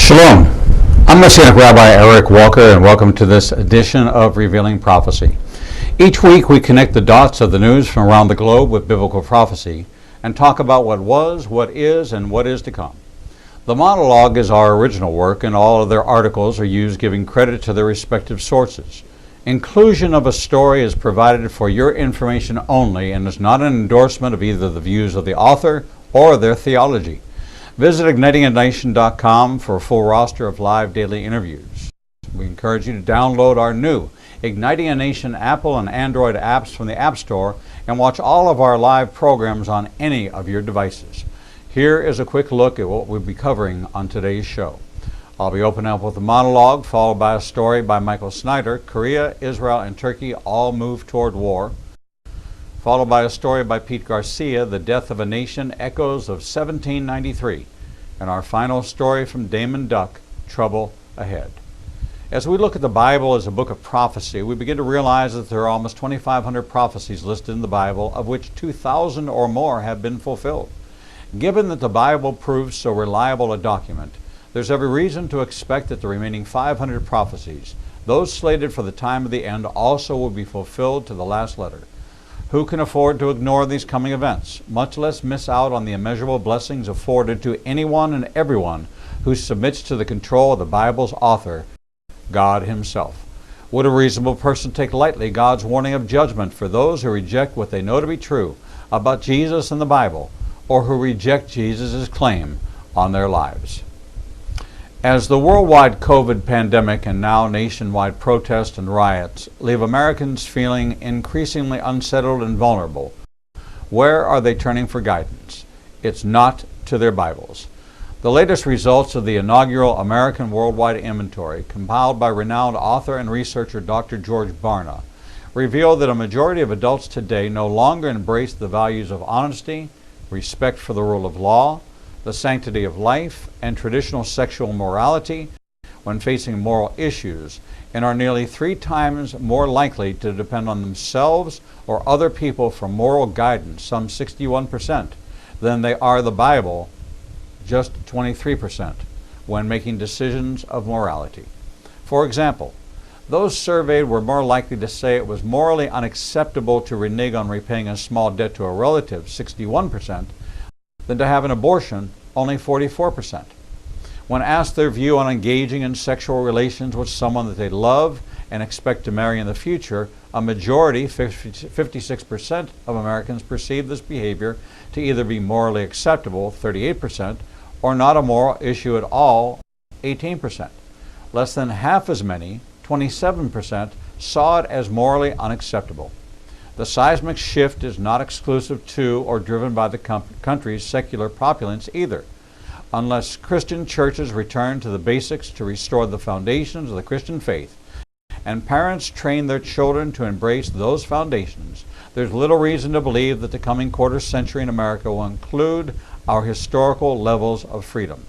Shalom. I'm Messianic Rabbi Eric Walker, and welcome to this edition of Revealing Prophecy. Each week we connect the dots of the news from around the globe with biblical prophecy and talk about what was, what is, and what is to come. The monologue is our original work, and all of their articles are used giving credit to their respective sources. Inclusion of a story is provided for your information only and is not an endorsement of either the views of the author or their theology. Visit ignitinganation.com for a full roster of live daily interviews. We encourage you to download our new Igniting a Nation Apple and Android apps from the App Store and watch all of our live programs on any of your devices. Here is a quick look at what we'll be covering on today's show. I'll be opening up with a monologue followed by a story by Michael Snyder, Korea, Israel, and Turkey all move toward war. Followed by a story by Pete Garcia, The Death of a Nation, Echoes of 1793. And our final story from Damon Duck, Trouble Ahead. As we look at the Bible as a book of prophecy, we begin to realize that there are almost 2,500 prophecies listed in the Bible, of which 2,000 or more have been fulfilled. Given that the Bible proves so reliable a document, there's every reason to expect that the remaining 500 prophecies, those slated for the time of the end, also will be fulfilled to the last letter. Who can afford to ignore these coming events, much less miss out on the immeasurable blessings afforded to anyone and everyone who submits to the control of the Bible's author, God Himself? Would a reasonable person take lightly God's warning of judgment for those who reject what they know to be true about Jesus and the Bible, or who reject Jesus' claim on their lives? As the worldwide COVID pandemic and now nationwide protests and riots leave Americans feeling increasingly unsettled and vulnerable, where are they turning for guidance? It's not to their Bibles. The latest results of the inaugural American Worldwide Inventory, compiled by renowned author and researcher Dr. George Barna, reveal that a majority of adults today no longer embrace the values of honesty, respect for the rule of law, the sanctity of life, and traditional sexual morality when facing moral issues, and are nearly 3 times more likely to depend on themselves or other people for moral guidance, some 61%, than they are the Bible, just 23%, when making decisions of morality. For example, those surveyed were more likely to say it was morally unacceptable to renege on repaying a small debt to a relative, 61%, than to have an abortion, only 44%. When asked their view on engaging in sexual relations with someone that they love and expect to marry in the future, a majority, 56% of Americans, perceive this behavior to either be morally acceptable, 38%, or not a moral issue at all, 18%. Less than half as many, 27%, saw it as morally unacceptable. The seismic shift is not exclusive to or driven by the country's secular populace either. Unless Christian churches return to the basics to restore the foundations of the Christian faith, and parents train their children to embrace those foundations, there's little reason to believe that the coming quarter century in America will include our historical levels of freedom.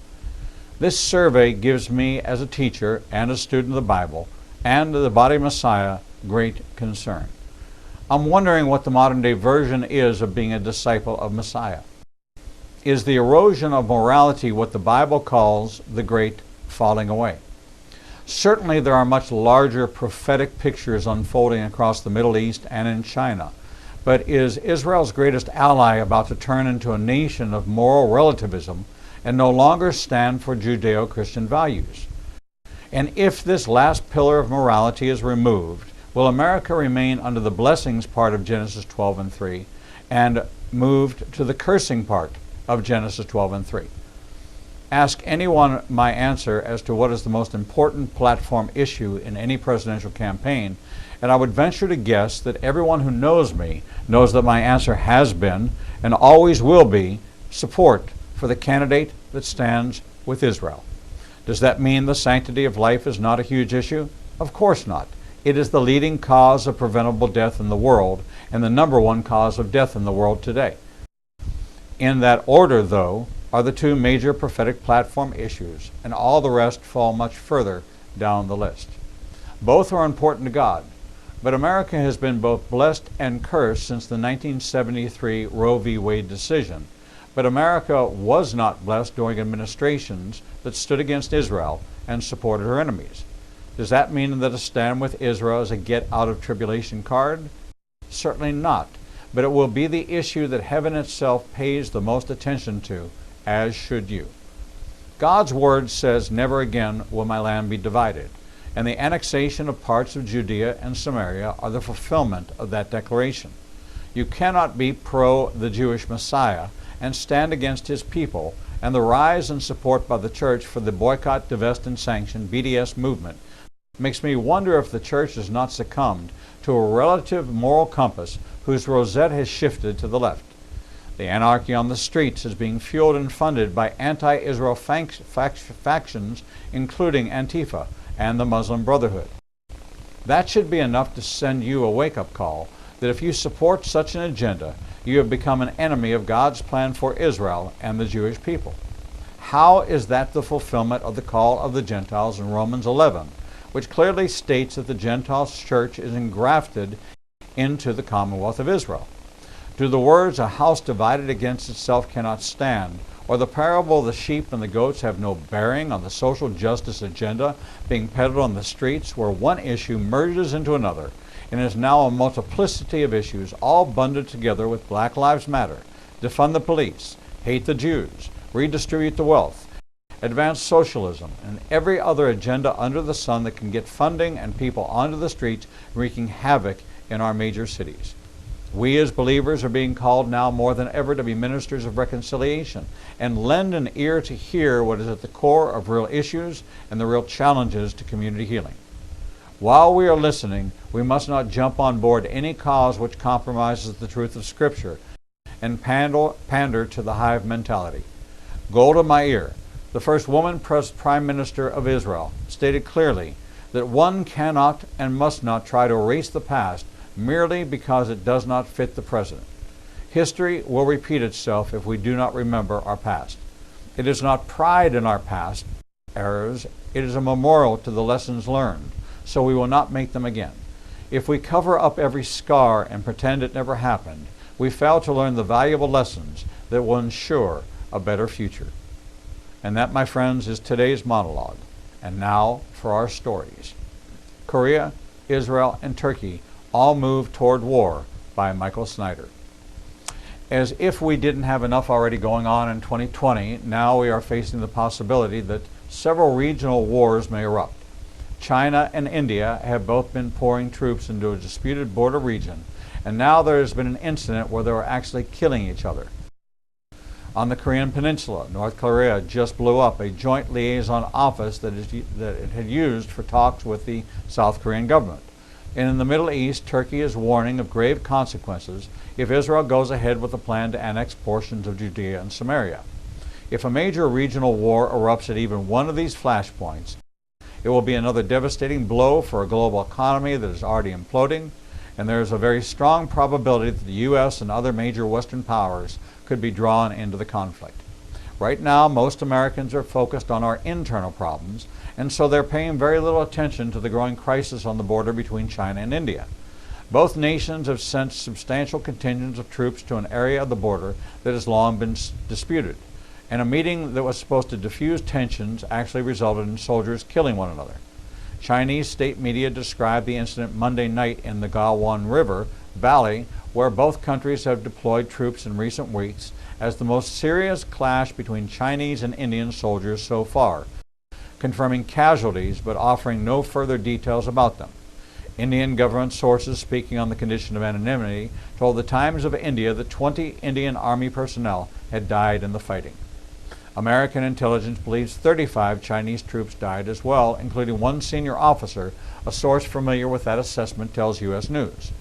This survey gives me, as a teacher and a student of the Bible, and the body of Messiah, great concern. I'm wondering what the modern day version is of being a disciple of Messiah. Is the erosion of morality what the Bible calls the great falling away? Certainly there are much larger prophetic pictures unfolding across the Middle East and in China. But is Israel's greatest ally about to turn into a nation of moral relativism and no longer stand for Judeo-Christian values? And if this last pillar of morality is removed, will America remain under the blessings part of Genesis 12:3 and moved to the cursing part of Genesis 12:3? Ask anyone my answer as to what is the most important platform issue in any presidential campaign, and I would venture to guess that everyone who knows me knows that my answer has been and always will be support for the candidate that stands with Israel. Does that mean the sanctity of life is not a huge issue? Of course not. It is the leading cause of preventable death in the world and the number one cause of death in the world today. In that order, though, are the 2 major prophetic platform issues, and all the rest fall much further down the list. Both are important to God, but America has been both blessed and cursed since the 1973 Roe v. Wade decision But America was not blessed during administrations that stood against Israel and supported her enemies. Does that mean that a stand with Israel is a get-out-of-tribulation card? Certainly not, but it will be the issue that heaven itself pays the most attention to, as should you. God's word says, "Never again will my land be divided," and the annexation of parts of Judea and Samaria are the fulfillment of that declaration. You cannot be pro the Jewish Messiah and stand against his people, and the rise and support by the church for the boycott, divest, and sanction BDS movement makes me wonder if the church has not succumbed to a relative moral compass whose rosette has shifted to the left. The anarchy on the streets is being fueled and funded by anti-Israel factions, including Antifa and the Muslim Brotherhood. That should be enough to send you a wake-up call that if you support such an agenda, you have become an enemy of God's plan for Israel and the Jewish people. How is that the fulfillment of the call of the Gentiles in Romans 11, which clearly states that the Gentile church is engrafted into the commonwealth of Israel? Do the words, "a house divided against itself cannot stand," or the parable of the sheep and the goats have no bearing on the social justice agenda being peddled on the streets, where one issue merges into another and is now a multiplicity of issues all bundled together with Black Lives Matter, defund the police, hate the Jews, redistribute the wealth, advance socialism, and every other agenda under the sun that can get funding and people onto the streets, wreaking havoc in our major cities? We as believers are being called now more than ever to be ministers of reconciliation and lend an ear to hear what is at the core of real issues and the real challenges to community healing. While we are listening, we must not jump on board any cause which compromises the truth of Scripture and pander to the hive mentality. Golda Meir, the first woman prime minister of Israel, stated clearly that one cannot and must not try to erase the past merely because it does not fit the present. History will repeat itself if we do not remember our past. It is not pride in our past errors, it is a memorial to the lessons learned, so we will not make them again. If we cover up every scar and pretend it never happened, we fail to learn the valuable lessons that will ensure a better future. And that, my friends, is today's monologue. And now for our stories. Korea, Israel, and Turkey all move toward war by Michael Snyder. As if we didn't have enough already going on in 2020, now we are facing the possibility that several regional wars may erupt. China and India have both been pouring troops into a disputed border region, and now there has been an incident where they were actually killing each other. On the Korean Peninsula, North Korea just blew up a joint liaison office that it had used for talks with the South Korean government. And in the Middle East, Turkey is warning of grave consequences if Israel goes ahead with the plan to annex portions of Judea and Samaria. If a major regional war erupts at even one of these flashpoints, it will be another devastating blow for a global economy that is already imploding, and there is a very strong probability that the U.S. and other major Western powers could be drawn into the conflict. Right now, most Americans are focused on our internal problems, and so they're paying very little attention to the growing crisis on the border between China and India. Both nations have sent substantial contingents of troops to an area of the border that has long been disputed, and a meeting that was supposed to diffuse tensions actually resulted in soldiers killing one another. Chinese state media described the incident Monday night in the Gaowan River Valley, where both countries have deployed troops in recent weeks, as the most serious clash between Chinese and Indian soldiers so far, confirming casualties but offering no further details about them. Indian government sources speaking on the condition of anonymity told the Times of India that 20 Indian Army personnel had died in the fighting. American intelligence believes 35 Chinese troops died as well, including one senior officer. A source familiar with that assessment tells U.S. News.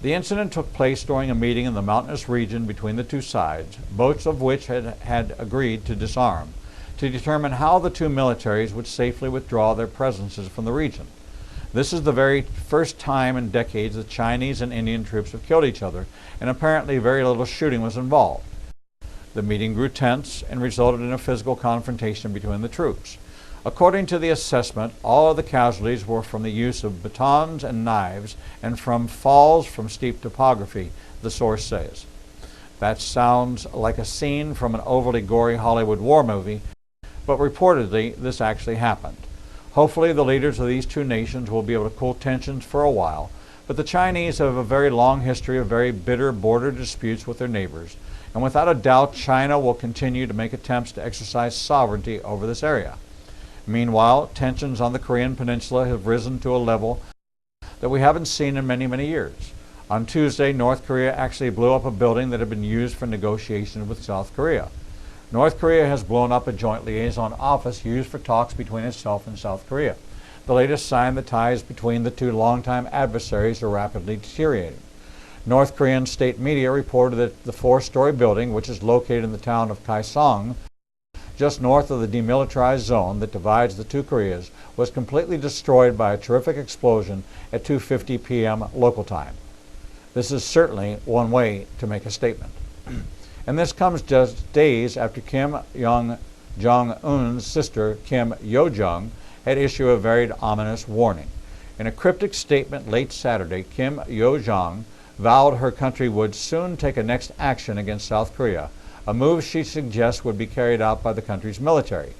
The incident took place during a meeting in the mountainous region between the two sides, both of which had agreed to disarm, to determine how the two militaries would safely withdraw their presences from the region. This is the very first time in decades that Chinese and Indian troops have killed each other, and apparently very little shooting was involved. The meeting grew tense and resulted in a physical confrontation between the troops. According to the assessment, all of the casualties were from the use of batons and knives and from falls from steep topography, the source says. That sounds like a scene from an overly gory Hollywood war movie, but reportedly this actually happened. Hopefully the leaders of these two nations will be able to cool tensions for a while, but the Chinese have a very long history of very bitter border disputes with their neighbors, and without a doubt China will continue to make attempts to exercise sovereignty over this area. Meanwhile, tensions on the Korean Peninsula have risen to a level that we haven't seen in many, many years. On Tuesday, North Korea actually blew up a building that had been used for negotiations with South Korea. North Korea has blown up a joint liaison office used for talks between itself and South Korea, the latest sign that ties between the two longtime adversaries are rapidly deteriorating. North Korean state media reported that the four-story building, which is located in the town of Kaesong, just north of the demilitarized zone that divides the two Koreas, was completely destroyed by a terrific explosion at 2:50 p.m. local time. This is certainly one way to make a statement. And this comes just days after Kim Jong-un's sister, Kim Yo-jong, had issued a very ominous warning. In a cryptic statement late Saturday, Kim Yo-jong vowed her country would soon take a next action against South Korea, a move she suggests would be carried out by the country's military.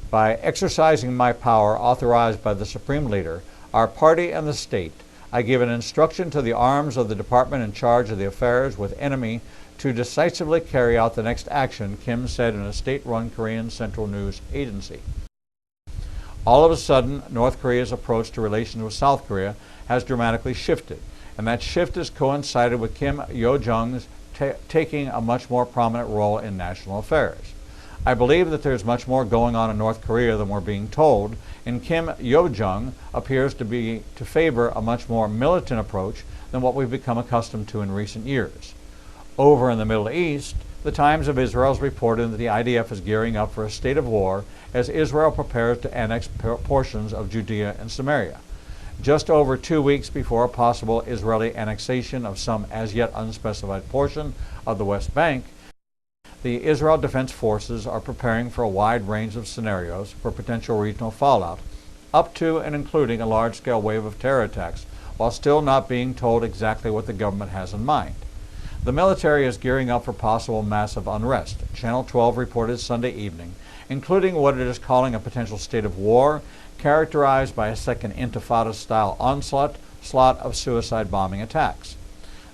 By exercising my power authorized by the Supreme Leader, our party and the state, I give an instruction to the arms of the department in charge of the affairs with enemy to decisively carry out the next action, Kim said in a state-run Korean Central News Agency. All of a sudden, North Korea's approach to relations with South Korea has dramatically shifted, and that shift has coincided with Kim Yo-jong's taking a much more prominent role in national affairs. I believe that there's much more going on in North Korea than we're being told, and Kim Yo-jong appears to favor a much more militant approach than what we've become accustomed to in recent years. Over in the Middle East, the Times of Israel has reported that the IDF is gearing up for a state of war as Israel prepares to annex portions of Judea and Samaria. Just over 2 weeks before a possible Israeli annexation of some as yet unspecified portion of the West Bank, the Israel Defense Forces are preparing for a wide range of scenarios for potential regional fallout, up to and including a large-scale wave of terror attacks, while still not being told exactly what the government has in mind. The military is gearing up for possible massive unrest, Channel 12 reported Sunday evening, including what it is calling a potential state of war, characterized by a second Intifada-style onslaught of suicide bombing attacks.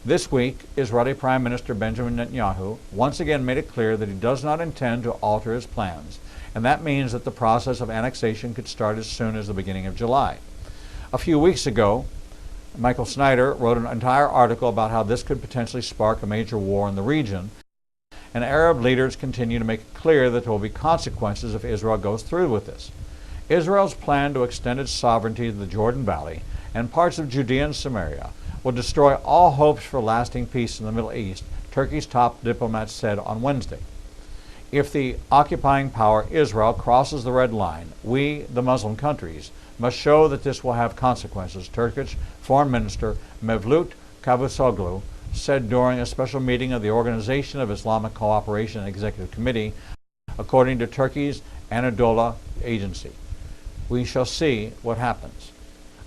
This week, Israeli Prime Minister Benjamin Netanyahu once again made it clear that he does not intend to alter his plans, and that means that the process of annexation could start as soon as the beginning of July. A few weeks ago, Michael Snyder wrote an entire article about how this could potentially spark a major war in the region, and Arab leaders continue to make it clear that there will be consequences if Israel goes through with this. Israel's plan to extend its sovereignty to the Jordan Valley and parts of Judea and Samaria will destroy all hopes for lasting peace in the Middle East, Turkey's top diplomat said on Wednesday. If the occupying power Israel crosses the red line, we, the Muslim countries, must show that this will have consequences, Turkish Foreign Minister Mevlut Cavusoglu said during a special meeting of the Organization of Islamic Cooperation Executive Committee, according to Turkey's Anadolu agency. We shall see what happens.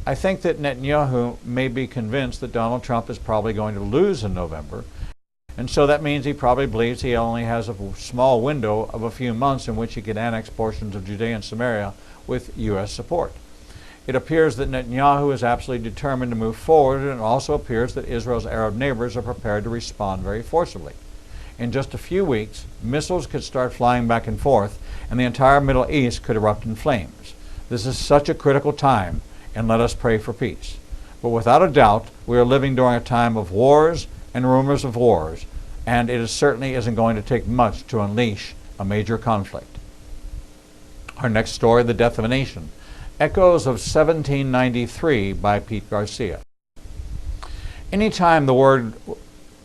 I think that Netanyahu may be convinced that Donald Trump is probably going to lose in November, and so that means he probably believes he only has a small window of a few months in which he can annex portions of Judea and Samaria with U.S. support. It appears that Netanyahu is absolutely determined to move forward, and it also appears that Israel's Arab neighbors are prepared to respond very forcibly. In just a few weeks, missiles could start flying back and forth, and the entire Middle East could erupt in flames. This is such a critical time, and let us pray for peace. But without a doubt, we are living during a time of wars and rumors of wars, and it certainly isn't going to take much to unleash a major conflict. Our next story, The Death of a Nation. Echoes of 1793 by Pete Garcia. Anytime the word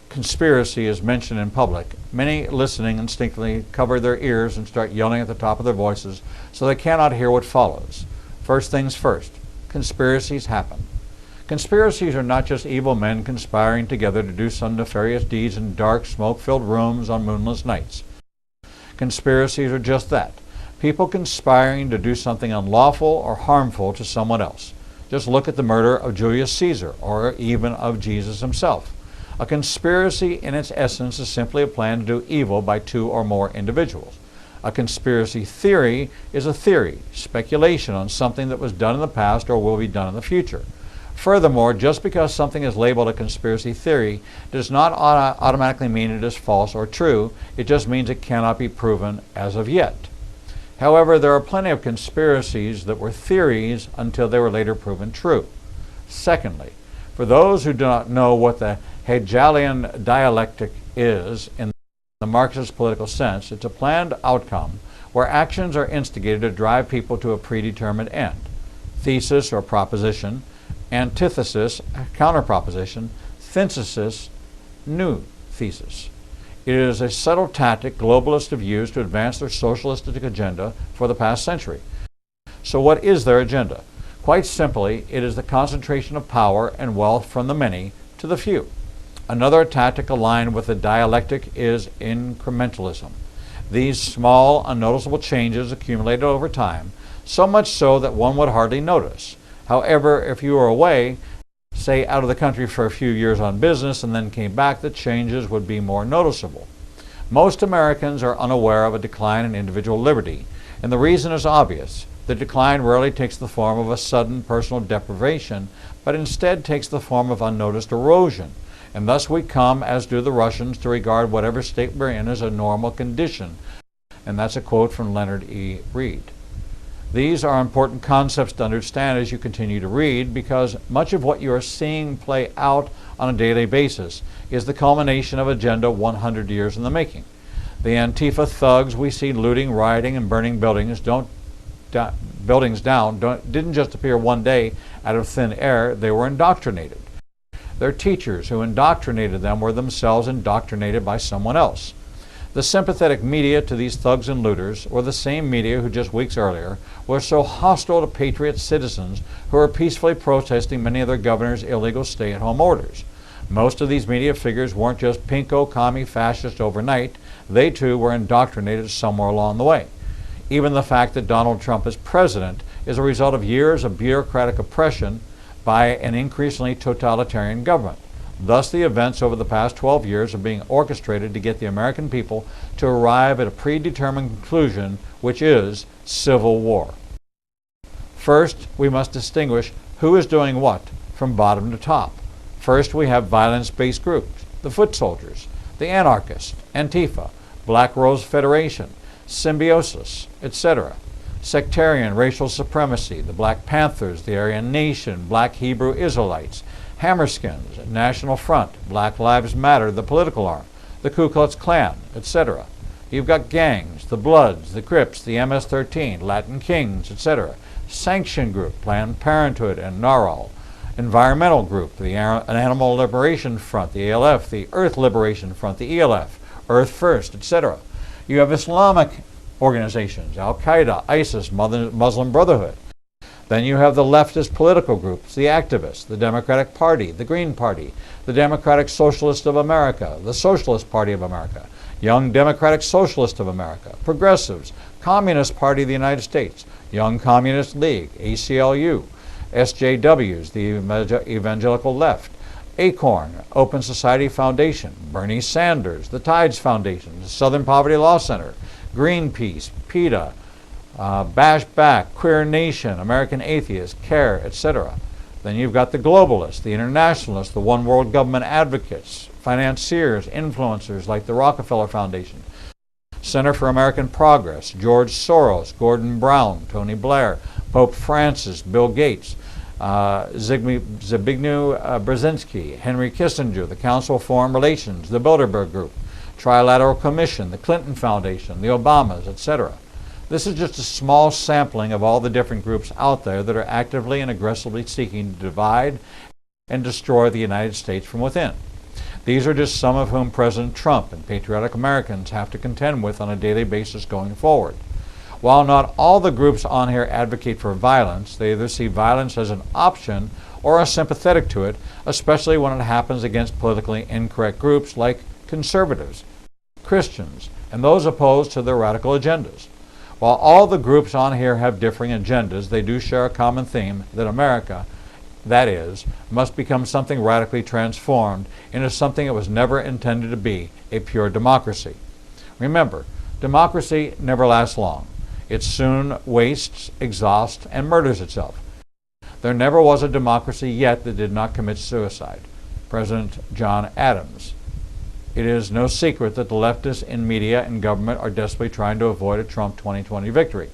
conspiracy is mentioned in public, many listening instinctively cover their ears and start yelling at the top of their voices so they cannot hear what follows. First things first, conspiracies happen. Conspiracies are not just evil men conspiring together to do some nefarious deeds in dark, smoke-filled rooms on moonless nights. Conspiracies are just that. People conspiring to do something unlawful or harmful to someone else. Just look at the murder of Julius Caesar, or even of Jesus himself. A conspiracy in its essence is simply a plan to do evil by two or more individuals. A conspiracy theory is a theory, speculation on something that was done in the past or will be done in the future. Furthermore, just because something is labeled a conspiracy theory does not automatically mean it is false or true. It just means it cannot be proven as of yet. However, there are plenty of conspiracies that were theories until they were later proven true. Secondly, for those who do not know what the Hegelian dialectic is in the Marxist political sense, it's a planned outcome where actions are instigated to drive people to a predetermined end. Thesis or proposition, antithesis, counterproposition, synthesis, new thesis. It is a subtle tactic globalists have used to advance their socialistic agenda for the past century. So what is their agenda? Quite simply, it is the concentration of power and wealth from the many to the few. Another tactic aligned with the dialectic is incrementalism. These small, unnoticeable changes accumulated over time, so much so that one would hardly notice. However, if you were away, say out of the country for a few years on business and then came back, the changes would be more noticeable. Most Americans are unaware of a decline in individual liberty, and the reason is obvious. The decline rarely takes the form of a sudden personal deprivation, but instead takes the form of unnoticed erosion. And thus we come, as do the Russians, to regard whatever state we're in as a normal condition. And that's a quote from Leonard E. Read. These are important concepts to understand as you continue to read, because much of what you are seeing play out on a daily basis is the culmination of Agenda 100 years in the making. The Antifa thugs we see looting, rioting, and burning buildings didn't just appear one day out of thin air. They were indoctrinated. Their teachers who indoctrinated them were themselves indoctrinated by someone else. The sympathetic media to these thugs and looters were the same media who just weeks earlier were so hostile to patriot citizens who were peacefully protesting many of their governor's illegal stay-at-home orders. Most of these media figures weren't just pinko, commie, fascist overnight. They too were indoctrinated somewhere along the way. Even the fact that Donald Trump is president is a result of years of bureaucratic oppression by an increasingly totalitarian government. Thus, the events over the past 12 years are being orchestrated to get the American people to arrive at a predetermined conclusion, which is civil war. First, we must distinguish who is doing what from bottom to top. First, we have violence-based groups, the foot soldiers, the anarchists, Antifa, Black Rose Federation, Symbiosis, etc. Sectarian racial supremacy, the Black Panthers, the Aryan Nation, Black Hebrew Israelites, Hammerskins, National Front, Black Lives Matter, the political arm, the Ku Klux Klan, etc. You've got gangs, the Bloods, the Crips, the MS-13, Latin Kings, etc. Sanction Group, Planned Parenthood, and NARAL. Environmental Group, the Animal Liberation Front, the ALF, the Earth Liberation Front, the ELF, Earth First, etc. You have Islamic organizations, Al-Qaeda, ISIS, Muslim Brotherhood. Then you have the leftist political groups, the activists, the Democratic Party, the Green Party, the Democratic Socialist of America, the Socialist Party of America, Young Democratic Socialist of America, Progressives, Communist Party of the United States, Young Communist League, ACLU, SJWs, the Evangelical Left, ACORN, Open Society Foundation, Bernie Sanders, the Tides Foundation, the Southern Poverty Law Center, Greenpeace, PETA, Bash Back, Queer Nation, American Atheists, CARE, etc. Then you've got the globalists, the internationalists, the one world government advocates, financiers, influencers like the Rockefeller Foundation, Center for American Progress, George Soros, Gordon Brown, Tony Blair, Pope Francis, Bill Gates, Zbigniew Brzezinski, Henry Kissinger, the Council of Foreign Relations, the Bilderberg Group, Trilateral Commission, the Clinton Foundation, the Obamas, etc. This is just a small sampling of all the different groups out there that are actively and aggressively seeking to divide and destroy the United States from within. These are just some of whom President Trump and patriotic Americans have to contend with on a daily basis going forward. While not all the groups on here advocate for violence, they either see violence as an option or are sympathetic to it, especially when it happens against politically incorrect groups like conservatives, Christians, and those opposed to their radical agendas. While all the groups on here have differing agendas, they do share a common theme that America that is, must become something radically transformed into something it was never intended to be, a pure democracy. Remember, democracy never lasts long. It soon wastes, exhausts, and murders itself. There never was a democracy yet that did not commit suicide. President John Adams. It is no secret that the leftists in media and government are desperately trying to avoid a Trump 2020 victory.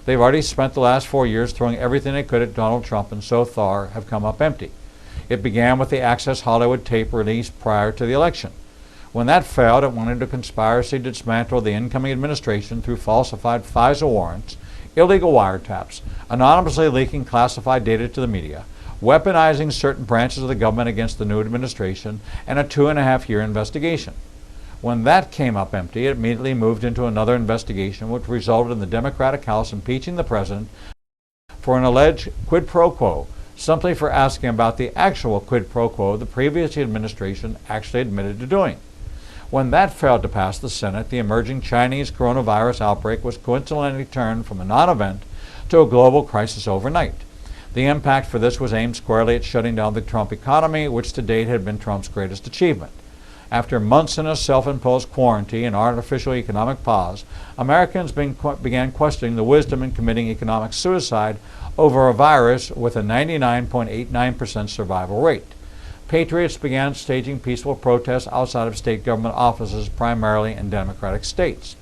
They've already spent the last 4 years throwing everything they could at Donald Trump and so far have come up empty. It began with the Access Hollywood tape released prior to the election. When that failed, it went into conspiracy to dismantle the incoming administration through falsified FISA warrants, illegal wiretaps, anonymously leaking classified data to the media, weaponizing certain branches of the government against the new administration, and a 2.5-year investigation. When that came up empty, it immediately moved into another investigation, which resulted in the Democratic House impeaching the president for an alleged quid pro quo, simply for asking about the actual quid pro quo the previous administration actually admitted to doing. When that failed to pass the Senate, the emerging Chinese coronavirus outbreak was coincidentally turned from a non-event to a global crisis overnight. The impact for this was aimed squarely at shutting down the Trump economy, which to date had been Trump's greatest achievement. After months in a self-imposed quarantine and artificial economic pause, Americans began questioning the wisdom in committing economic suicide over a virus with a 99.89% survival rate. Patriots began staging peaceful protests outside of state government offices, primarily in Democratic states.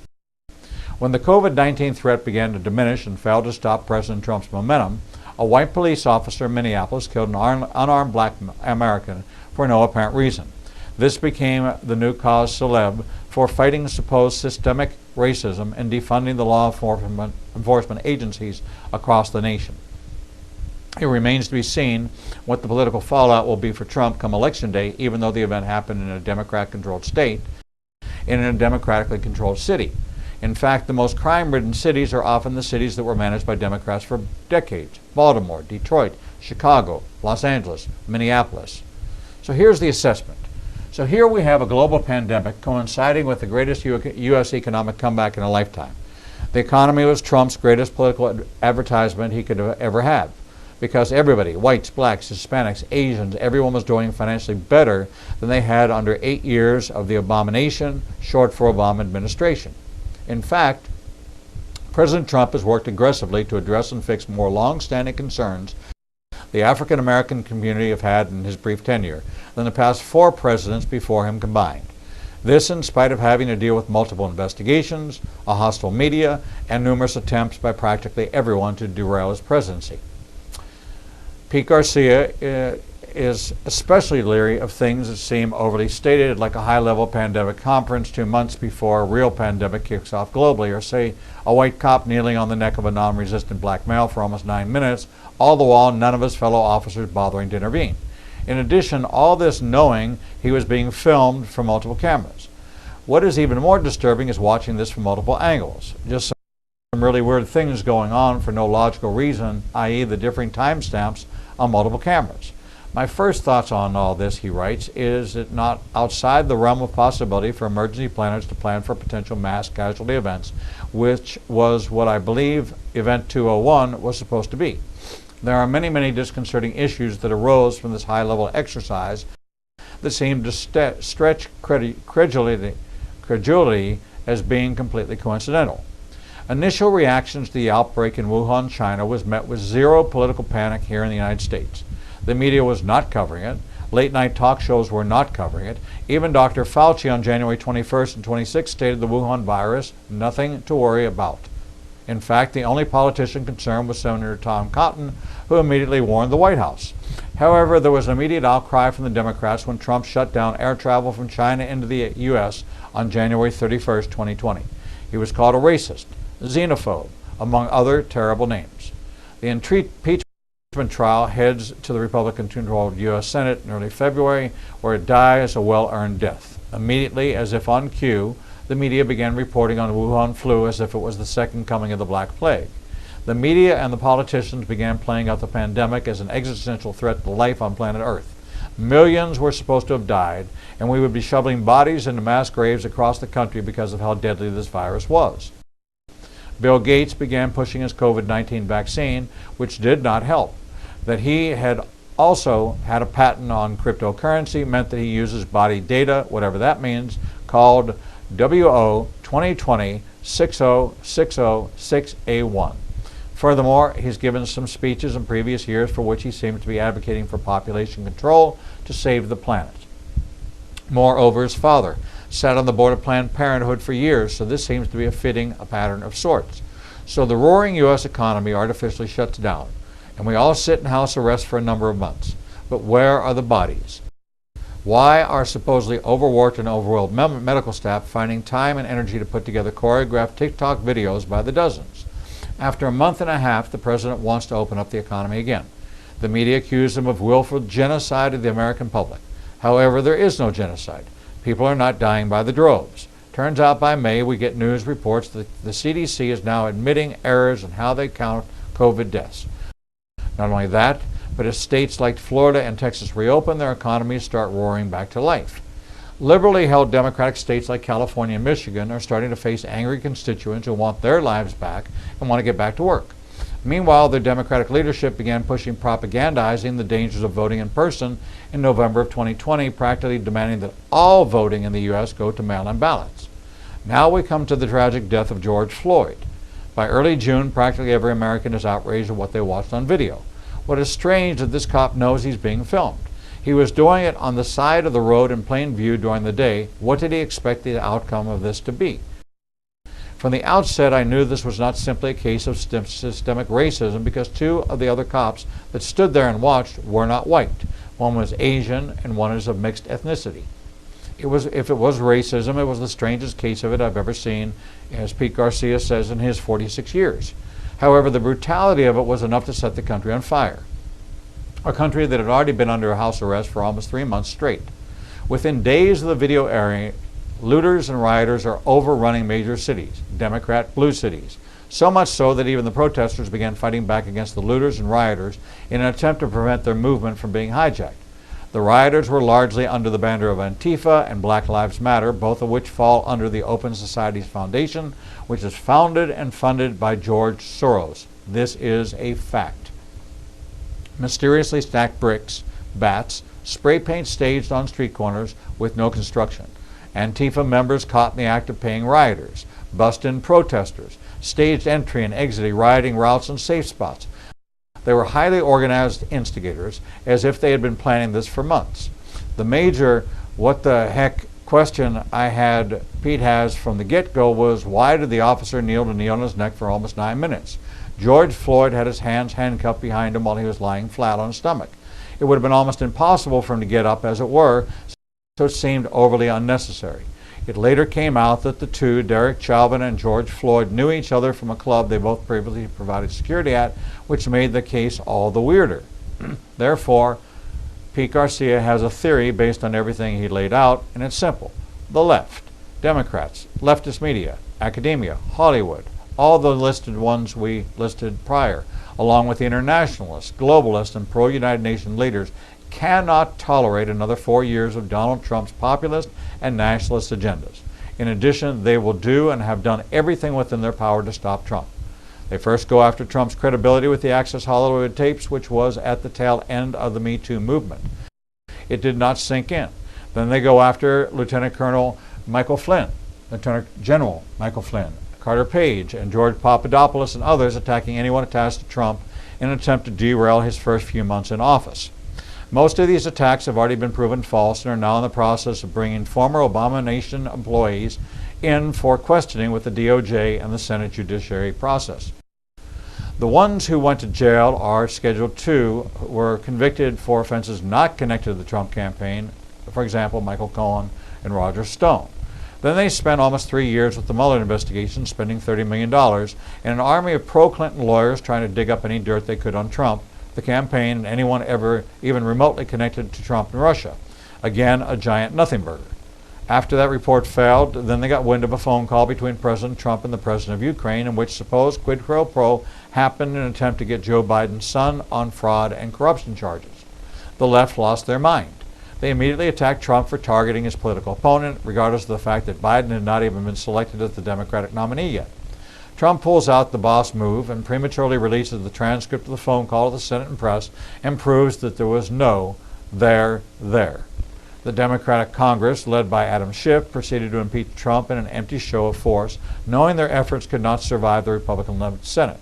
When the COVID-19 threat began to diminish and failed to stop President Trump's momentum, a white police officer in Minneapolis killed an unarmed black American for no apparent reason. This became the new cause célèbre for fighting supposed systemic racism and defunding the law enforcement agencies across the nation. It remains to be seen what the political fallout will be for Trump come Election Day, even though the event happened in a Democrat-controlled state and in a democratically controlled city. In fact, the most crime-ridden cities are often the cities that were managed by Democrats for decades: Baltimore, Detroit, Chicago, Los Angeles, Minneapolis. So here's the assessment. So here we have a global pandemic coinciding with the greatest U.S. economic comeback in a lifetime. The economy was Trump's greatest political advertisement he could ever have, because everybody, whites, blacks, Hispanics, Asians, everyone was doing financially better than they had under 8 years of the abomination, short for Obama administration. In fact, President Trump has worked aggressively to address and fix more long-standing concerns the African American community have had in his brief tenure than the past 4 presidents before him combined. This in spite of having to deal with multiple investigations, a hostile media, and numerous attempts by practically everyone to derail his presidency. Pete Garcia is especially leery of things that seem overly stated, like a high-level pandemic conference 2 months before a real pandemic kicks off globally, or say a white cop kneeling on the neck of a non-resistant black male for almost 9 minutes, all the while none of his fellow officers bothering to intervene. In addition, all this knowing he was being filmed from multiple cameras. What is even more disturbing is watching this from multiple angles. Just some really weird things going on for no logical reason, i.e. the differing timestamps on multiple cameras. My first thoughts on all this, he writes, is it not outside the realm of possibility for emergency planners to plan for potential mass casualty events, which was what I believe Event 201 was supposed to be. There are many, many disconcerting issues that arose from this high-level exercise that seem to stretch credulity as being completely coincidental. Initial reactions to the outbreak in Wuhan, China was met with zero political panic here in the United States. The media was not covering it. Late-night talk shows were not covering it. Even Dr. Fauci on January 21st and 26th stated the Wuhan virus, nothing to worry about. In fact, the only politician concerned was Senator Tom Cotton, who immediately warned the White House. However, there was an immediate outcry from the Democrats when Trump shut down air travel from China into the U.S. on January 31st, 2020. He was called a racist, xenophobe, among other terrible names. The impeachment trial heads to the Republican-controlled U.S. Senate in early February, where it dies a well-earned death. Immediately, as if on cue, the media began reporting on the Wuhan flu as if it was the second coming of the Black Plague. The media and the politicians began playing out the pandemic as an existential threat to life on planet Earth. Millions were supposed to have died, and we would be shoveling bodies into mass graves across the country because of how deadly this virus was. Bill Gates began pushing his COVID-19 vaccine, which did not help. That he had also had a patent on cryptocurrency, meant that he uses body data, whatever that means, called WO 2020 60606A1. Furthermore, he's given some speeches in previous years for which he seems to be advocating for population control to save the planet. Moreover, his father sat on the board of Planned Parenthood for years, so this seems to be a pattern of sorts. So the roaring U.S. economy artificially shuts down, and we all sit in house arrest for a number of months. But where are the bodies? Why are supposedly overworked and overwhelmed medical staff finding time and energy to put together choreographed TikTok videos by the dozens? After a month and a half, the president wants to open up the economy again. The media accuse him of willful genocide of the American public. However, there is no genocide. People are not dying by the droves. Turns out by May we get news reports that the CDC is now admitting errors in how they count COVID deaths. Not only that, but as states like Florida and Texas reopen, their economies start roaring back to life. Liberally held Democratic states like California and Michigan are starting to face angry constituents who want their lives back and want to get back to work. Meanwhile, their Democratic leadership began pushing propagandizing the dangers of voting in person in November of 2020, practically demanding that all voting in the U.S. go to mail-in ballots. Now we come to the tragic death of George Floyd. By early June, practically every American is outraged at what they watched on video. What is strange is that this cop knows he's being filmed. He was doing it on the side of the road in plain view during the day. What did he expect the outcome of this to be? From the outset, I knew this was not simply a case of systemic racism because two of the other cops that stood there and watched were not white. One was Asian and one is of mixed ethnicity. If it was racism, it was the strangest case of it I've ever seen, as Pete Garcia says, in his 46 years. However, the brutality of it was enough to set the country on fire. A country that had already been under house arrest for almost 3 months straight. Within days of the video airing, looters and rioters are overrunning major cities, Democrat blue cities. So much so that even the protesters began fighting back against the looters and rioters in an attempt to prevent their movement from being hijacked. The rioters were largely under the banner of Antifa and Black Lives Matter, both of which fall under the Open Societies Foundation, which is founded and funded by George Soros. This is a fact. Mysteriously stacked bricks, bats, spray paint staged on street corners with no construction. Antifa members caught in the act of paying rioters, bust-in protesters, staged entry and exiting rioting routes and safe spots. They were highly organized instigators, as if they had been planning this for months. The major what the heck question Pete has from the get-go was, why did the officer kneel on his neck for almost 9 minutes? George Floyd had his hands handcuffed behind him while he was lying flat on his stomach. It would have been almost impossible for him to get up, as it were, so it seemed overly unnecessary. It later came out that the two, Derek Chauvin and George Floyd, knew each other from a club they both previously provided security at, which made the case all the weirder. Therefore, Pete Garcia has a theory based on everything he laid out, and it's simple. The left, Democrats, leftist media, academia, Hollywood, all the listed ones we listed prior, along with the internationalists, globalists, and pro-United Nations leaders, cannot tolerate another 4 years of Donald Trump's populist and nationalist agendas. In addition, they will do and have done everything within their power to stop Trump. They first go after Trump's credibility with the Access Hollywood tapes, which was at the tail end of the Me Too movement. It did not sink in. Then they go after Lieutenant General Michael Flynn, Carter Page, and George Papadopoulos and others, attacking anyone attached to Trump in an attempt to derail his first few months in office. Most of these attacks have already been proven false and are now in the process of bringing former Abomination employees in for questioning with the DOJ and the Senate Judiciary process. The ones who went to jail are Schedule 2, were convicted for offenses not connected to the Trump campaign, for example, Michael Cohen and Roger Stone. Then they spent almost 3 years with the Mueller investigation, spending $30 million, and an army of pro-Clinton lawyers trying to dig up any dirt they could on Trump, the campaign, and anyone ever even remotely connected to Trump and Russia. Again, a giant nothing burger. After that report failed, then they got wind of a phone call between President Trump and the President of Ukraine in which supposed quid pro quo happened in an attempt to get Joe Biden's son on fraud and corruption charges. The left lost their mind. They immediately attacked Trump for targeting his political opponent, regardless of the fact that Biden had not even been selected as the Democratic nominee yet. Trump pulls out the boss move and prematurely releases the transcript of the phone call to the Senate and press and proves that there was no there. The Democratic Congress, led by Adam Schiff, proceeded to impeach Trump in an empty show of force, knowing their efforts could not survive the Republican-led Senate.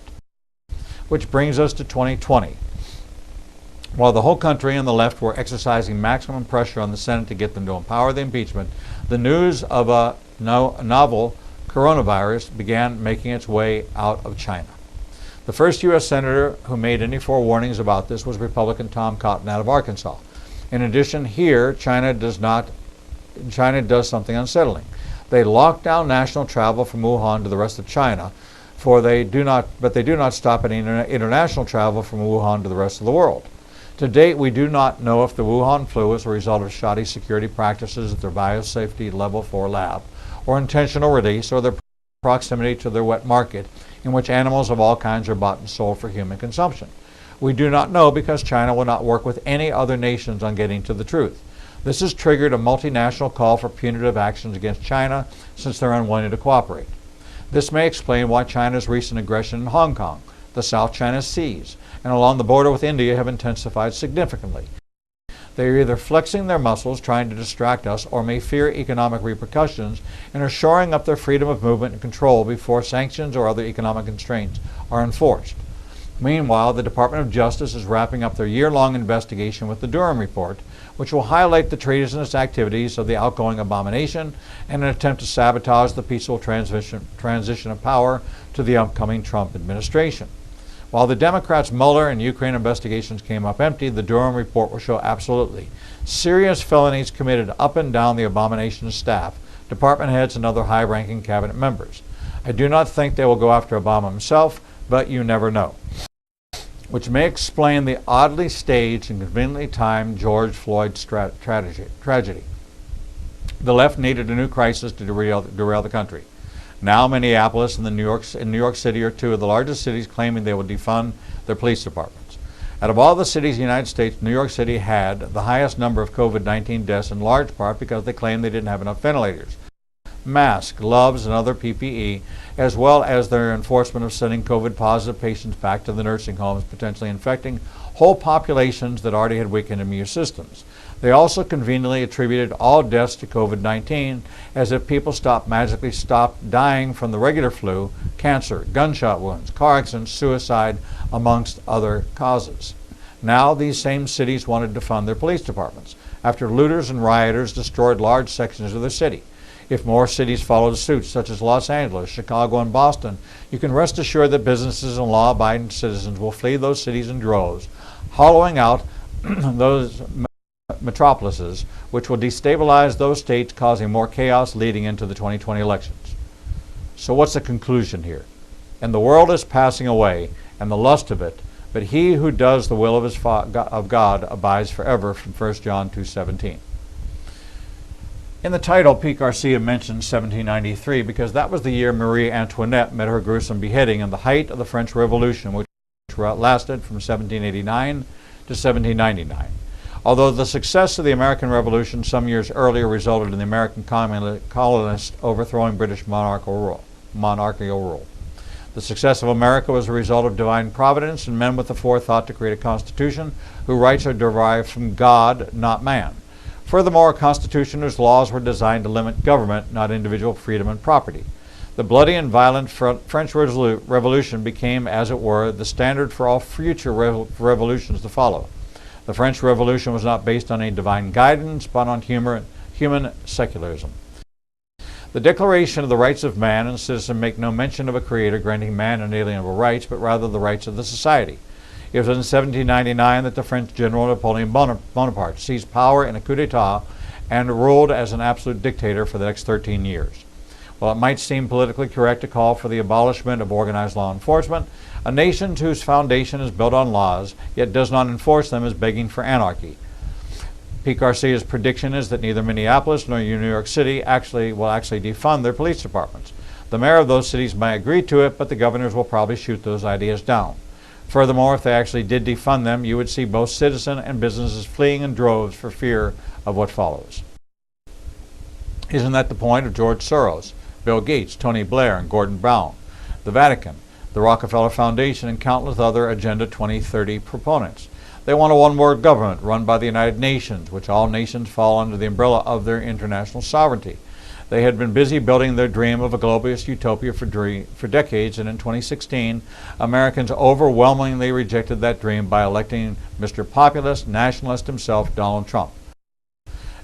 Which brings us to 2020. While the whole country and the left were exercising maximum pressure on the Senate to get them to empower the impeachment, the news of a novel coronavirus began making its way out of China. The first U.S. senator who made any forewarnings about this was Republican Tom Cotton out of Arkansas. In addition, here, China does something unsettling. They lock down national travel from Wuhan to the rest of China, but they do not stop any international travel from Wuhan to the rest of the world. To date, we do not know if the Wuhan flu is a result of shoddy security practices at their biosafety level 4 lab, or intentional release, or their proximity to their wet market, in which animals of all kinds are bought and sold for human consumption. We do not know because China will not work with any other nations on getting to the truth. This has triggered a multinational call for punitive actions against China since they're unwilling to cooperate. This may explain why China's recent aggression in Hong Kong, the South China Seas, and along the border with India have intensified significantly. They are either flexing their muscles trying to distract us or may fear economic repercussions and are shoring up their freedom of movement and control before sanctions or other economic constraints are enforced. Meanwhile, the Department of Justice is wrapping up their year-long investigation with the Durham Report, which will highlight the treasonous activities of the outgoing abomination and an attempt to sabotage the peaceful transition of power to the upcoming Trump administration. While the Democrats' Mueller and Ukraine investigations came up empty, the Durham Report will show absolutely serious felonies committed up and down the abomination's staff, department heads, and other high-ranking cabinet members. I do not think they will go after Obama himself, but you never know. Which may explain the oddly staged and conveniently timed George Floyd tragedy. The left needed a new crisis to derail the country. Now Minneapolis and New York City are two of the largest cities claiming they will defund their police departments. Out of all the cities in the United States, New York City had the highest number of COVID-19 deaths in large part because they claimed they didn't have enough ventilators, masks, gloves, and other PPE, as well as their enforcement of sending COVID-positive patients back to the nursing homes, potentially infecting whole populations that already had weakened immune systems. They also conveniently attributed all deaths to COVID-19, as if people magically stopped dying from the regular flu, cancer, gunshot wounds, car accidents, suicide, amongst other causes. Now these same cities wanted to fund their police departments, after looters and rioters destroyed large sections of their city. If more cities followed suit, such as Los Angeles, Chicago, and Boston, you can rest assured that businesses and law-abiding citizens will flee those cities in droves, hollowing out those metropolises, which will destabilize those states, causing more chaos leading into the 2020 elections. So what's the conclusion here? And the world is passing away, and the lust of it, but he who does the will of God abides forever, from 1 John 2:17. In the title, Pete Garcia mentions 1793 because that was the year Marie Antoinette met her gruesome beheading in the height of the French Revolution, which lasted from 1789 to 1799. Although the success of the American Revolution some years earlier resulted in the American colonists overthrowing British monarchical rule. The success of America was a result of divine providence and men with the forethought to create a constitution whose rights are derived from God, not man. Furthermore, a constitution whose laws were designed to limit government, not individual freedom and property. The bloody and violent French Revolution became, as it were, the standard for all future revolutions to follow. The French Revolution was not based on any divine guidance, but on human secularism. The Declaration of the Rights of Man and Citizen make no mention of a creator granting man inalienable rights, but rather the rights of the society. It was in 1799 that the French General Napoleon Bonaparte seized power in a coup d'etat and ruled as an absolute dictator for the next 13 years. While it might seem politically correct to call for the abolishment of organized law enforcement, a nation whose foundation is built on laws, yet does not enforce them, is begging for anarchy. Pete Garcia's prediction is that neither Minneapolis nor New York City will actually defund their police departments. The mayor of those cities may agree to it, but the governors will probably shoot those ideas down. Furthermore, if they actually did defund them, you would see both citizens and businesses fleeing in droves for fear of what follows. Isn't that the point of George Soros, Bill Gates, Tony Blair, and Gordon Brown? the Vatican, the Rockefeller Foundation, and countless other Agenda 2030 proponents. They want a one-world government run by the United Nations, which all nations fall under the umbrella of their international sovereignty. They had been busy building their dream of a globalist utopia for decades, and in 2016, Americans overwhelmingly rejected that dream by electing Mr. Populist Nationalist himself, Donald Trump.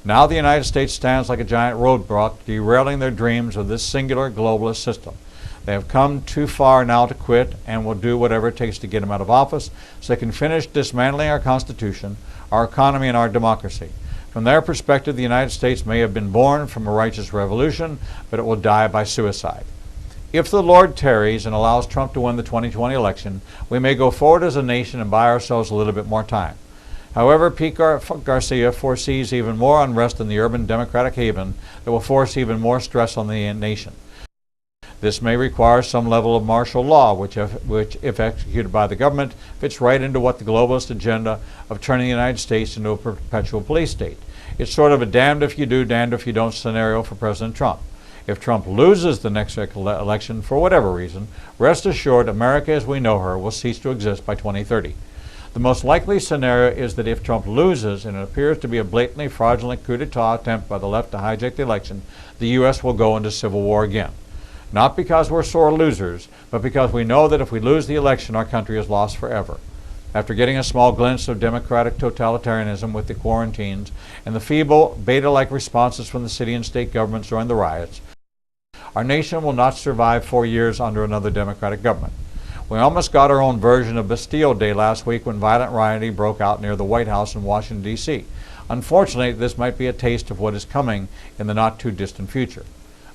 Now the United States stands like a giant roadblock, derailing their dreams of this singular globalist system. They have come too far now to quit and will do whatever it takes to get him out of office so they can finish dismantling our Constitution, our economy, and our democracy. From their perspective, the United States may have been born from a righteous revolution, but it will die by suicide. If the Lord tarries and allows Trump to win the 2020 election, we may go forward as a nation and buy ourselves a little bit more time. However, Pete Garcia foresees even more unrest in the urban Democratic haven that will force even more stress on the nation. This may require some level of martial law, which if executed by the government, fits right into what the globalist agenda of turning the United States into a perpetual police state. It's sort of a damned if you do, damned if you don't scenario for President Trump. If Trump loses the next election for whatever reason, rest assured America as we know her will cease to exist by 2030. The most likely scenario is that if Trump loses, and it appears to be a blatantly fraudulent coup d'etat attempt by the left to hijack the election, the U.S. will go into civil war again. Not because we're sore losers, but because we know that if we lose the election, our country is lost forever. After getting a small glimpse of democratic totalitarianism with the quarantines and the feeble, beta-like responses from the city and state governments during the riots, our nation will not survive 4 years under another democratic government. We almost got our own version of Bastille Day last week when violent rioting broke out near the White House in Washington, D.C. Unfortunately, this might be a taste of what is coming in the not-too-distant future.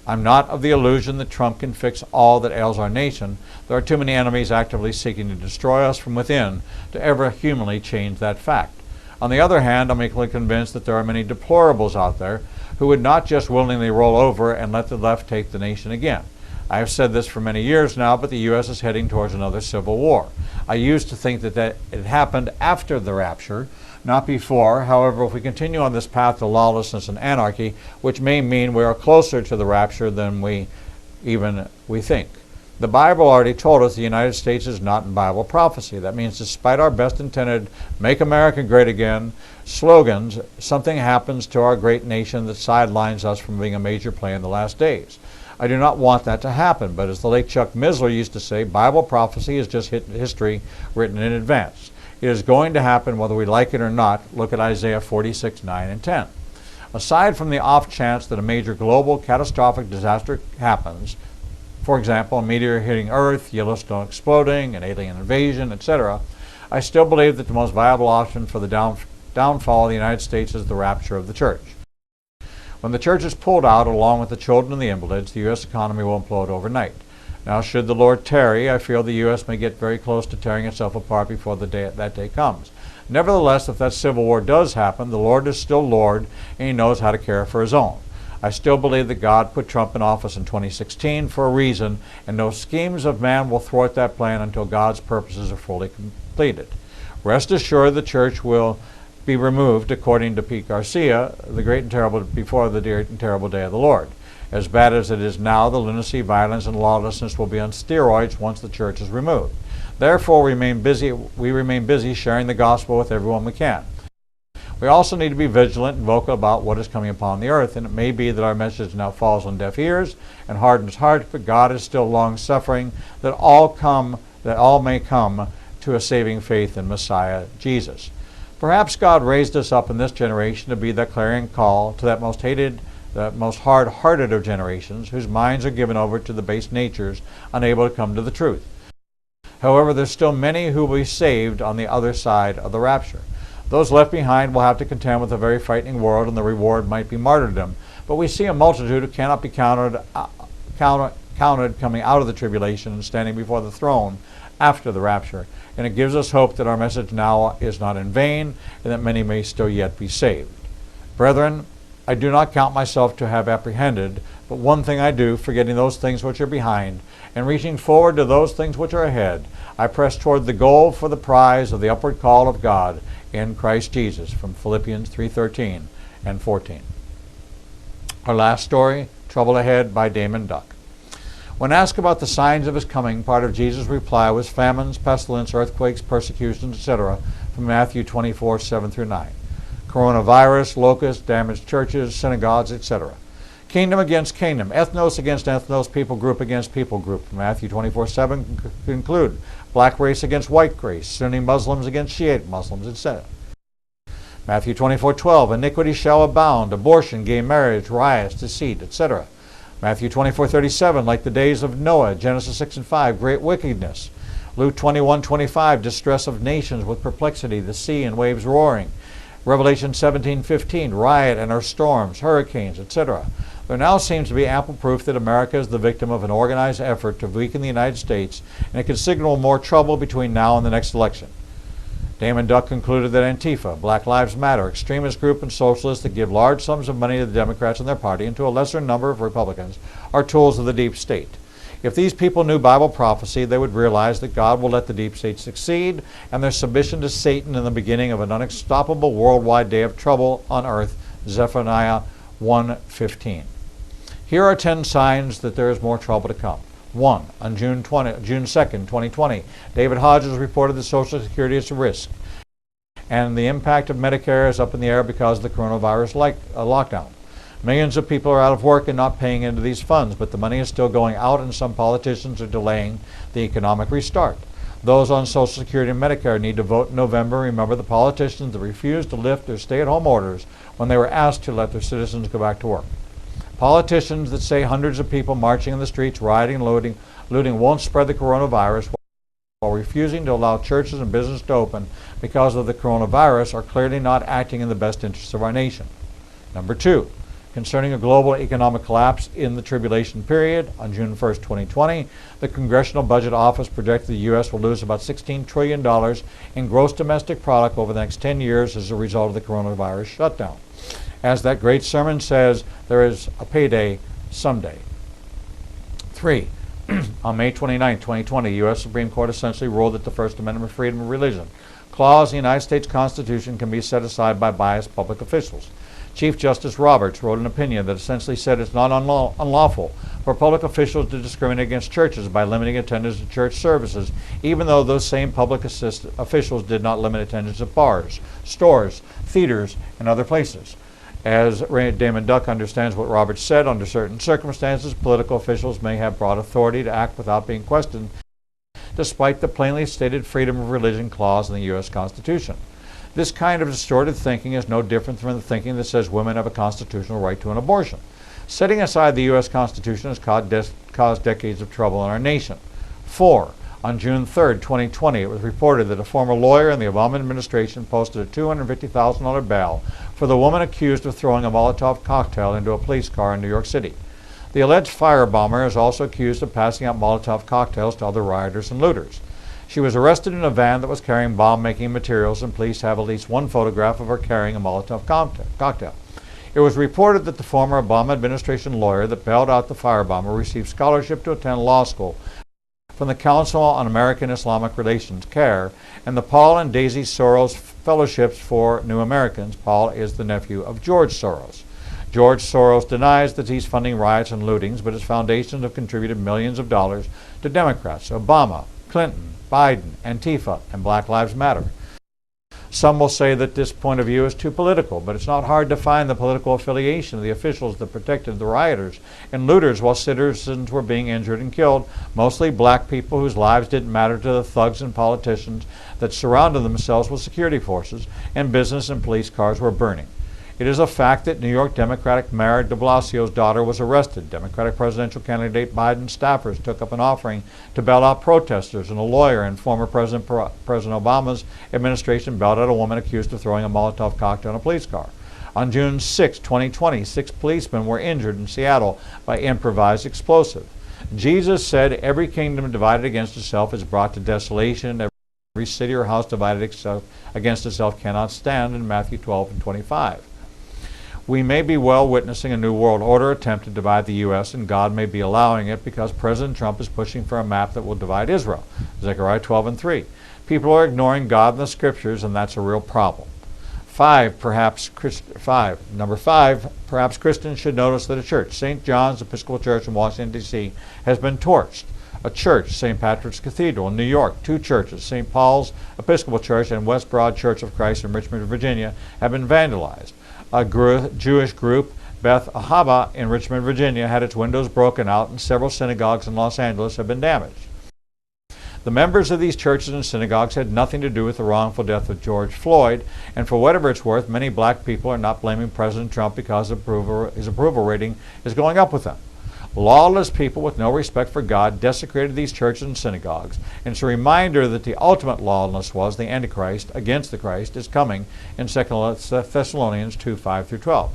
I'm not of the illusion that Trump can fix all that ails our nation. There are too many enemies actively seeking to destroy us from within to ever humanly change that fact. On the other hand, I'm equally convinced that there are many deplorables out there who would not just willingly roll over and let the left take the nation again. I have said this for many years now, but the U.S. is heading towards another civil war. I used to think that it happened after the rapture, not before. However, if we continue on this path to lawlessness and anarchy, which may mean we are closer to the rapture than we think. The Bible already told us the United States is not in Bible prophecy. That means despite our best intended "Make America Great Again" slogans, something happens to our great nation that sidelines us from being a major player in the last days. I do not want that to happen, but as the late Chuck Missler used to say, Bible prophecy is just history written in advance. It is going to happen whether we like it or not. Look at Isaiah 46, 9, and 10. Aside from the off chance that a major global catastrophic disaster happens, for example, a meteor hitting Earth, Yellowstone exploding, an alien invasion, etc., I still believe that the most viable option for the downfall of the United States is the rapture of the church. When the church is pulled out, along with the children and the invalids, the U.S. economy will implode overnight. Now, should the Lord tarry, I feel the U.S. may get very close to tearing itself apart before that day comes. Nevertheless, if that civil war does happen, the Lord is still Lord, and He knows how to care for His own. I still believe that God put Trump in office in 2016 for a reason, and no schemes of man will thwart that plan until God's purposes are fully completed. Rest assured the church will be removed, according to Pete Garcia, before the great and terrible day of the Lord. As bad as it is now, the lunacy, violence, and lawlessness will be on steroids once the church is removed. Therefore, we remain busy sharing the gospel with everyone we can. We also need to be vigilant and vocal about what is coming upon the earth, and it may be that our message now falls on deaf ears and hardens hearts, but God is still long-suffering, that all may come to a saving faith in Messiah Jesus. Perhaps God raised us up in this generation to be that clarion call to that most hated, that most hard-hearted of generations, whose minds are given over to the base natures, unable to come to the truth. However, there's still many who will be saved on the other side of the rapture. Those left behind will have to contend with a very frightening world, and the reward might be martyrdom. But we see a multitude who cannot be counted coming out of the tribulation and standing before the throne after the rapture. And it gives us hope that our message now is not in vain, and that many may still yet be saved. Brethren, I do not count myself to have apprehended, but one thing I do, forgetting those things which are behind, and reaching forward to those things which are ahead, I press toward the goal for the prize of the upward call of God in Christ Jesus, from Philippians 3:13 and 14. Our last story, Trouble Ahead by Damon Duck. When asked about the signs of his coming, part of Jesus' reply was famines, pestilence, earthquakes, persecutions, etc., from Matthew 24, 7 through 9. Coronavirus, locusts, damaged churches, synagogues, etc. Kingdom against kingdom, ethnos against ethnos, people group against people group. Matthew 24:7 conclude black race against white race, Sunni Muslims against Shiite Muslims, etc. Matthew 24:12, iniquity shall abound, abortion, gay marriage, riots, deceit, etc. Matthew 24:37, like the days of Noah, Genesis 6 and 5, great wickedness. Luke 21:25, distress of nations with perplexity, the sea and waves roaring. Revelation 17:15, riot and our storms, hurricanes, etc. There now seems to be ample proof that America is the victim of an organized effort to weaken the United States, and it could signal more trouble between now and the next election. Damon Duck concluded that Antifa, Black Lives Matter, extremist group, and socialists that give large sums of money to the Democrats and their party and to a lesser number of Republicans are tools of the deep state. If these people knew Bible prophecy, they would realize that God will let the deep state succeed, and their submission to Satan in the beginning of an unstoppable worldwide day of trouble on earth, Zephaniah 1:15. Here are 10 signs that there is more trouble to come. 1. On June 2nd, 2020, David Hodges reported that Social Security is a risk, and the impact of Medicare is up in the air because of the coronavirus lockdown. Millions of people are out of work and not paying into these funds, but the money is still going out, and some politicians are delaying the economic restart. Those on Social Security and Medicare need to vote in November. Remember the politicians that refused to lift their stay-at-home orders when they were asked to let their citizens go back to work. Politicians that say hundreds of people marching in the streets, rioting and looting won't spread the coronavirus while refusing to allow churches and business to open because of the coronavirus are clearly not acting in the best interests of our nation. Number 2, concerning a global economic collapse in the tribulation period, on June 1st, 2020, the Congressional Budget Office projected the U.S. will lose about $16 trillion in gross domestic product over the next 10 years as a result of the coronavirus shutdown. As that great sermon says, there is a payday someday. 3. On May 29, 2020, the U.S. Supreme Court essentially ruled that the First Amendment freedom of religion clause in the United States Constitution can be set aside by biased public officials. Chief Justice Roberts wrote an opinion that essentially said it's not unlawful for public officials to discriminate against churches by limiting attendance at church services, even though those same public officials did not limit attendance at bars, stores, theaters, and other places. As Damon Duck understands what Roberts said, under certain circumstances, political officials may have broad authority to act without being questioned, despite the plainly stated freedom of religion clause in the U.S. Constitution. This kind of distorted thinking is no different from the thinking that says women have a constitutional right to an abortion. Setting aside the U.S. Constitution has caused decades of trouble in our nation. 4. On June 3, 2020, it was reported that a former lawyer in the Obama administration posted a $250,000 bail for the woman accused of throwing a Molotov cocktail into a police car in New York City. The alleged firebomber is also accused of passing out Molotov cocktails to other rioters and looters. She was arrested in a van that was carrying bomb-making materials, and police have at least one photograph of her carrying a Molotov cocktail. It was reported that the former Obama administration lawyer that bailed out the firebomber received scholarship to attend law school from the Council on American Islamic Relations, CAIR, and the Paul and Daisy Soros Fellowships for New Americans. Paul is the nephew of George Soros. George Soros denies that he's funding riots and lootings, but his foundations have contributed millions of dollars to Democrats, Obama, Clinton, Biden, Antifa, and Black Lives Matter. Some will say that this point of view is too political, but it's not hard to find the political affiliation of the officials that protected the rioters and looters while citizens were being injured and killed, mostly black people whose lives didn't matter to the thugs and politicians that surrounded themselves with security forces, and business and police cars were burning. It is a fact that New York Democratic Mayor de Blasio's daughter was arrested. Democratic presidential candidate Biden's staffers took up an offering to bail out protesters, and a lawyer in former President Obama's administration bailed out a woman accused of throwing a Molotov cocktail in a police car. On June 6, 2020, 6 policemen were injured in Seattle by improvised explosive. Jesus said, "Every kingdom divided against itself is brought to desolation. Every city or house divided against itself cannot stand," in Matthew 12 and 25. We may be well witnessing a new world order attempt to divide the U.S., and God may be allowing it because President Trump is pushing for a map that will divide Israel, Zechariah 12 and 3. People are ignoring God and the Scriptures, and that's a real problem. Number five, perhaps Christians should notice that a church, St. John's Episcopal Church in Washington, D.C., has been torched. A church, St. Patrick's Cathedral in New York, two churches, St. Paul's Episcopal Church and West Broad Church of Christ in Richmond, Virginia, have been vandalized. A Jewish group, Beth Ahava in Richmond, Virginia, had its windows broken out, and several synagogues in Los Angeles have been damaged. The members of these churches and synagogues had nothing to do with the wrongful death of George Floyd, and for whatever it's worth, many black people are not blaming President Trump because his approval rating is going up with them. Lawless people with no respect for God desecrated these churches and synagogues, and it's a reminder that the ultimate lawlessness was the Antichrist against the Christ is coming in 2 Thessalonians 2:5-12.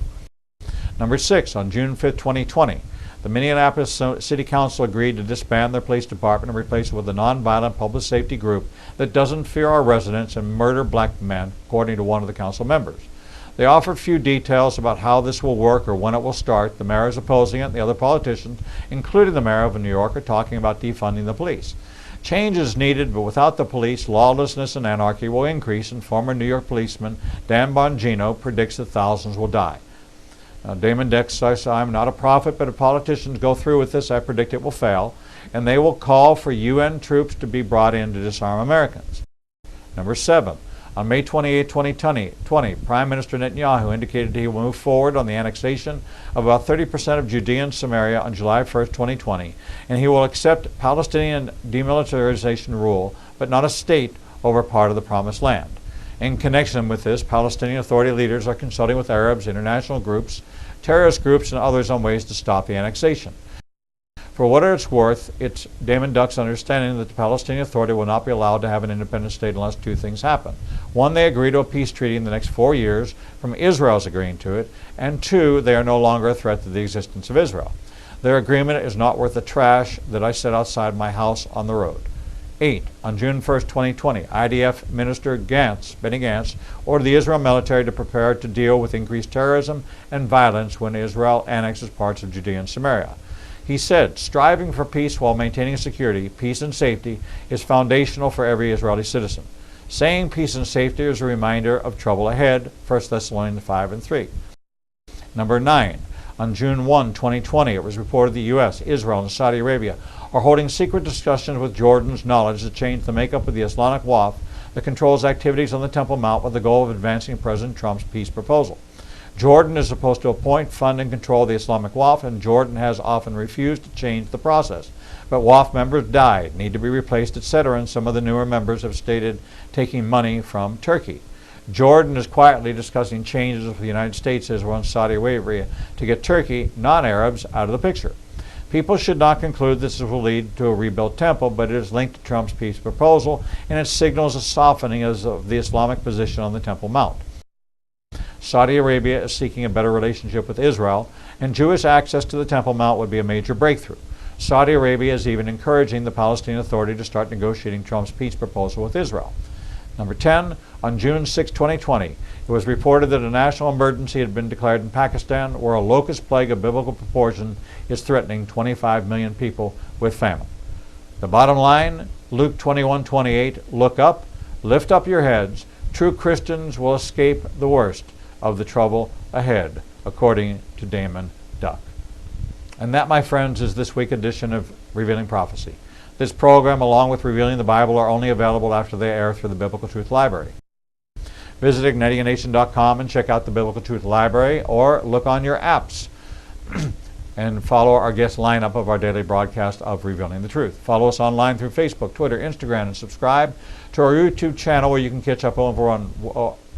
Number 6, on June 5, 2020, the Minneapolis City Council agreed to disband their police department and replace it with a nonviolent public safety group that doesn't fear our residents and murder black men, according to one of the council members. They offered few details about how this will work or when it will start. The mayor is opposing it, and the other politicians, including the mayor of New York, are talking about defunding the police. Change is needed, but without the police, lawlessness and anarchy will increase, and former New York policeman Dan Bongino predicts that thousands will die. Now, Damon Dick says, I'm not a prophet, but if politicians go through with this, I predict it will fail, and they will call for UN troops to be brought in to disarm Americans. Number 7, on May 28, 2020, Prime Minister Netanyahu indicated he will move forward on the annexation of about 30% of Judea and Samaria on July 1, 2020, and he will accept Palestinian demilitarization rule, but not a state over part of the Promised Land. In connection with this, Palestinian Authority leaders are consulting with Arabs, international groups, terrorist groups, and others on ways to stop the annexation. For what it's worth, it's Damon Duck's understanding that the Palestinian Authority will not be allowed to have an independent state unless two things happen. One, they agree to a peace treaty in the next 4 years from Israel's agreeing to it, and two, they are no longer a threat to the existence of Israel. Their agreement is not worth the trash that I set outside my house on the road. 8. On June 1, 2020, IDF Minister Benny Gantz, ordered the Israel military to prepare to deal with increased terrorism and violence when Israel annexes parts of Judea and Samaria. He said, striving for peace while maintaining security, peace and safety, is foundational for every Israeli citizen. Saying peace and safety is a reminder of trouble ahead, 1 Thessalonians 5:3. Number 9. On June 1, 2020, it was reported the U.S., Israel, and Saudi Arabia are holding secret discussions with Jordan's knowledge to change the makeup of the Islamic Waqf that controls activities on the Temple Mount with the goal of advancing President Trump's peace proposal. Jordan is supposed to appoint, fund, and control the Islamic Waqf, and Jordan has often refused to change the process. But Waqf members died, need to be replaced, etc., and some of the newer members have stated taking money from Turkey. Jordan is quietly discussing changes with the United States, Israel, and Saudi Arabia to get Turkey, non-Arabs, out of the picture. People should not conclude this will lead to a rebuilt temple, but it is linked to Trump's peace proposal, and it signals a softening of the Islamic position on the Temple Mount. Saudi Arabia is seeking a better relationship with Israel, and Jewish access to the Temple Mount would be a major breakthrough. Saudi Arabia is even encouraging the Palestinian Authority to start negotiating Trump's peace proposal with Israel. Number 10, on June 6, 2020, it was reported that a national emergency had been declared in Pakistan, where a locust plague of biblical proportion is threatening 25 million people with famine. The bottom line, Luke 21:28, look up, lift up your heads. True Christians will escape the worst of the trouble ahead, according to Damon Duck. And that, my friends, is this week's edition of Revealing Prophecy. This program, along with Revealing the Bible, are only available after they air through the Biblical Truth Library. Visit IgnitianNation.com and check out the Biblical Truth Library, or look on your apps and follow our guest lineup of our daily broadcast of Revealing the Truth. Follow us online through Facebook, Twitter, Instagram, and subscribe to our YouTube channel, where you can catch up on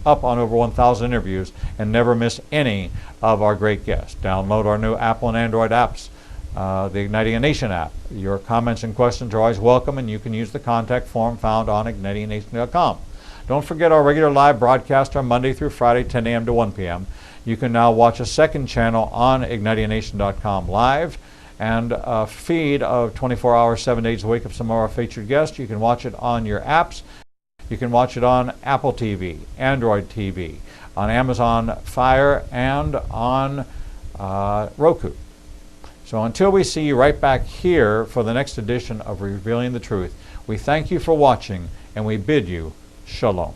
over 1,000 interviews and never miss any of our great guests. Download our new Apple and Android apps, the Igniting a Nation app. Your comments and questions are always welcome, and you can use the contact form found on IgnitianNation.com. Don't forget our regular live broadcast on Monday through Friday, 10 a.m. to 1 p.m. You can now watch a second channel on IgnitianNation.com live, and a feed of 24 hours, 7 days a week of some of our featured guests. You can watch it on your apps. You can watch it on Apple TV, Android TV, on Amazon Fire, and on Roku. So until we see you right back here for the next edition of Revealing the Truth, we thank you for watching, and we bid you Shalom.